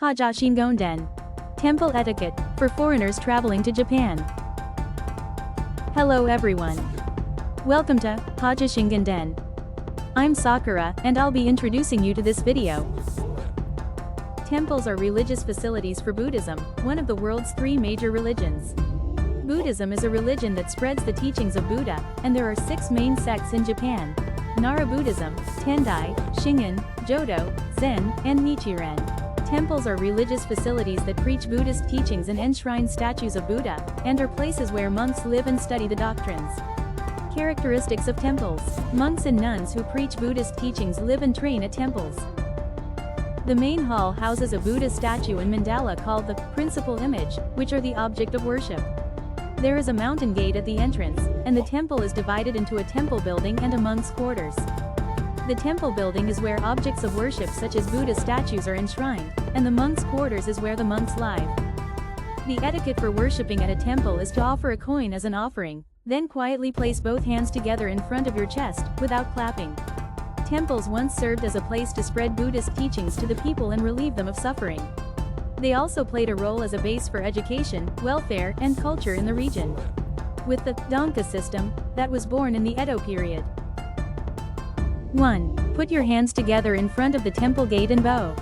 Haja Shingon Den. Temple etiquette for foreigners traveling to Japan. Hello everyone. Welcome to Haja Shingon Den. I'm Sakura, and I'll be introducing you to this video. Temples are religious facilities for Buddhism, one of the world's 3 major religions. Buddhism is a religion that spreads the teachings of Buddha, and there are 6 main sects in Japan: Nara Buddhism, Tendai, Shingon, Jodo, Zen, and Nichiren. Temples are religious facilities that preach Buddhist teachings and enshrine statues of Buddha, and are places where monks live and study the doctrines. Characteristics of temples. Monks and nuns who preach Buddhist teachings live and train at temples. The main hall houses a Buddha statue and mandala called the principal image, which are the object of worship. There is a mountain gate at the entrance, and the temple is divided into a temple building and a monk's quarters. The temple building is where objects of worship such as Buddha statues are enshrined, and the monk's quarters is where the monks live. The etiquette for worshipping at a temple is to offer a coin as an offering, then quietly place both hands together in front of your chest, without clapping. Temples once served as a place to spread Buddhist teachings to the people and relieve them of suffering. They also played a role as a base for education, welfare, and culture in the region. With the Danka system, that was born in the Edo period. 1. Put your hands together in front of the temple gate and bow.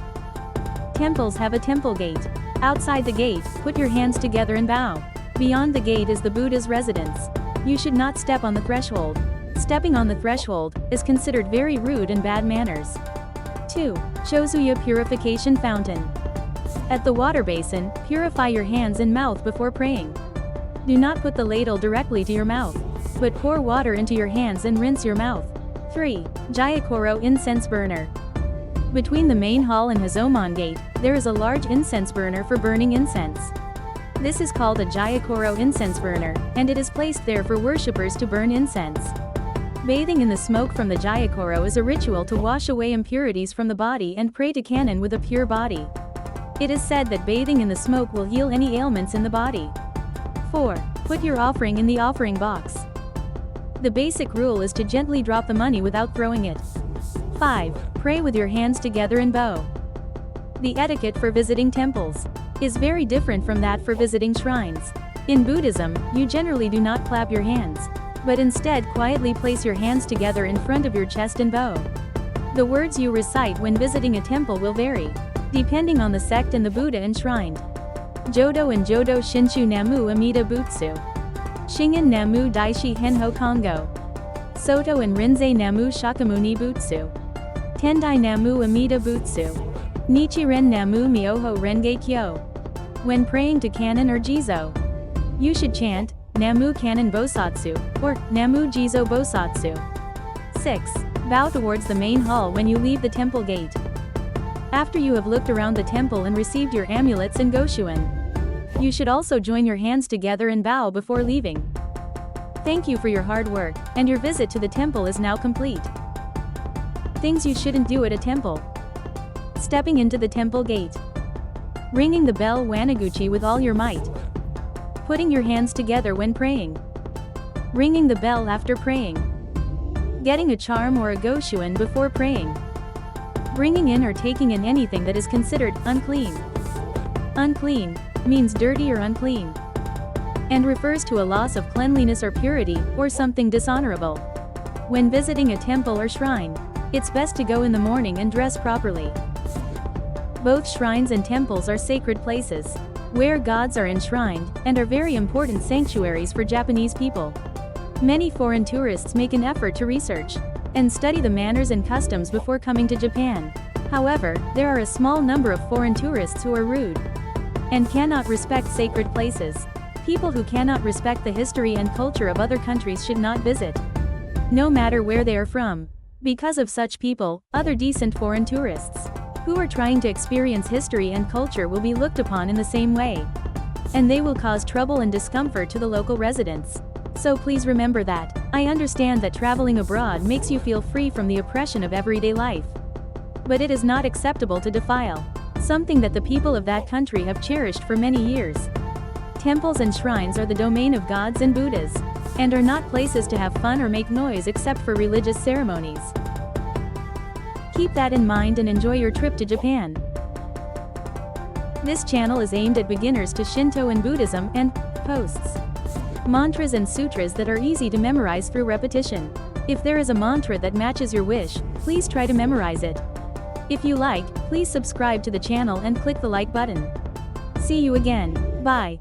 Temples have a temple gate. Outside the gate, put your hands together and bow. Beyond the gate is the Buddha's residence. You should not step on the threshold. Stepping on the threshold is considered very rude and bad manners. 2. Shosuya Purification Fountain. At the water basin, purify your hands and mouth before praying. Do not put the ladle directly to your mouth, but pour water into your hands and rinse your mouth. 3. Jayakoro Incense Burner. Between the main hall and Hazoman Gate, there is a large incense burner for burning incense. This is called a Jayakoro incense burner, and it is placed there for worshippers to burn incense. Bathing in the smoke from the Jayakoro is a ritual to wash away impurities from the body and pray to Kannon with a pure body. It is said that bathing in the smoke will heal any ailments in the body. 4. Put your offering in the offering box. The basic rule is to gently drop the money without throwing it. 5. Pray with your hands together and bow. The etiquette for visiting temples is very different from that for visiting shrines. In Buddhism, you generally do not clap your hands, but instead quietly place your hands together in front of your chest and bow. The words you recite when visiting a temple will vary, depending on the sect and the Buddha enshrined. Jodo and Jodo Shinshu Namu Amida Butsu. Shingon Namu Daishi Henho Kongo. Soto and Rinzai Namu Shakyamuni Butsu. Tendai Namu Amida Butsu. Nichiren Namu Myoho Renge Kyo. When praying to Kannon or Jizo, you should chant Namu Kannon Bosatsu, or Namu Jizo Bosatsu. 6. Bow towards the main hall when you leave the temple gate. After you have looked around the temple and received your amulets and goshuin, you should also join your hands together and bow before leaving. Thank you for your hard work, and your visit to the temple is now complete. Things you shouldn't do at a temple. Stepping into the temple gate. Ringing the bell Wanaguchi with all your might. Putting your hands together when praying. Ringing the bell after praying. Getting a charm or a goshuin before praying. Bringing in or taking in anything that is considered unclean. Unclean means dirty or unclean, and refers to a loss of cleanliness or purity, or something dishonorable. When visiting a temple or shrine, it's best to go in the morning and dress properly. Both shrines and temples are sacred places, where gods are enshrined, and are very important sanctuaries for Japanese people. Many foreign tourists make an effort to research and study the manners and customs before coming to Japan. However, there are a small number of foreign tourists who are rude and cannot respect sacred places. People who cannot respect the history and culture of other countries should not visit, no matter where they are from. Because of such people, other decent foreign tourists who are trying to experience history and culture will be looked upon in the same way, and they will cause trouble and discomfort to the local residents. So please remember that. I understand that traveling abroad makes you feel free from the oppression of everyday life, but it is not acceptable to defile something that the people of that country have cherished for many years. Temples and shrines are the domain of gods and Buddhas, and are not places to have fun or make noise except for religious ceremonies. Keep that in mind and enjoy your trip to Japan. This channel is aimed at beginners to Shinto and Buddhism and posts mantras and sutras that are easy to memorize through repetition. If there is a mantra that matches your wish, please try to memorize it. If you like, please subscribe to the channel and click the like button. See you again. Bye.